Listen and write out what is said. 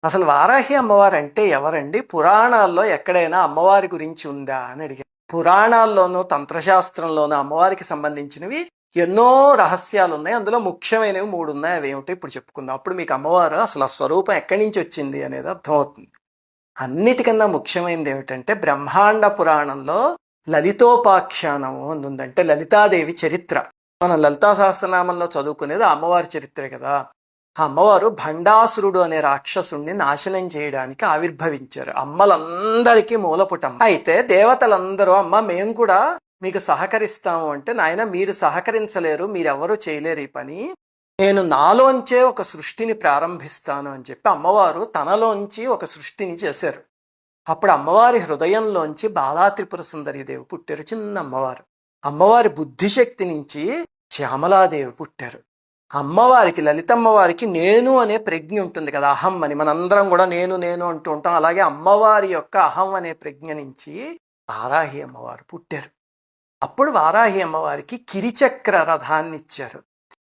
అసలు వారాహి అమ్మవారు అంటే ఎవరండి? పురాణాల్లో ఎక్కడైనా అమ్మవారి గురించి ఉందా అని అడిగారు. పురాణాల్లోనూ తంత్రశాస్త్రంలోనూ అమ్మవారికి సంబంధించినవి ఎన్నో రహస్యాలు ఉన్నాయి. అందులో ముఖ్యమైనవి 3 ఉన్నాయి. అవి ఏమిటో ఇప్పుడు చెప్పుకుందాం. అప్పుడు మీకు అమ్మవారు అసలు ఆ స్వరూపం ఎక్కడి నుంచి వచ్చింది అనేది అర్థమవుతుంది. అన్నిటికన్నా ముఖ్యమైనది ఏమిటంటే బ్రహ్మాండ పురాణంలో లలితోపాఖ్యానము అని ఉంది. అంటే లలితాదేవి చరిత్ర. మనం లలితా సహస్రనామంలో చదువుకునేది ఆ అమ్మవారి చరిత్రే కదా. ఆ అమ్మవారు భండాసురుడు అనే రాక్షసుణ్ణి నాశనం చేయడానికి ఆవిర్భవించారు. అమ్మలందరికీ మూలపుటమ్మ. అయితే దేవతలందరూ అమ్మ మేము కూడా మీకు సహకరిస్తాము అంటే, నాయన మీరు సహకరించలేరు, మీరెవరూ చేయలేరు ఈ పని, నేను నాలోంచే ఒక సృష్టిని ప్రారంభిస్తాను అని చెప్పి అమ్మవారు తనలోంచి ఒక సృష్టిని చేశారు. అప్పుడు అమ్మవారి హృదయంలోంచి బాలా త్రిపుర సుందరీదేవి పుట్టారు, చిన్న అమ్మవారు. అమ్మవారి బుద్ధిశక్తి నుంచి శ్యామలాదేవి పుట్టారు. అమ్మవారికి, లలితమ్మవారికి నేను అనే ప్రజ్ఞ ఉంటుంది కదా, అహం అని. మనందరం కూడా నేను నేను అంటూ ఉంటాం. అలాగే అమ్మవారి యొక్క అహం అనే ప్రజ్ఞ నుంచి వారాహి అమ్మవారు పుట్టారు. అప్పుడు వారాహి అమ్మవారికి కిరిచక్ర రథాన్ని ఇచ్చారు.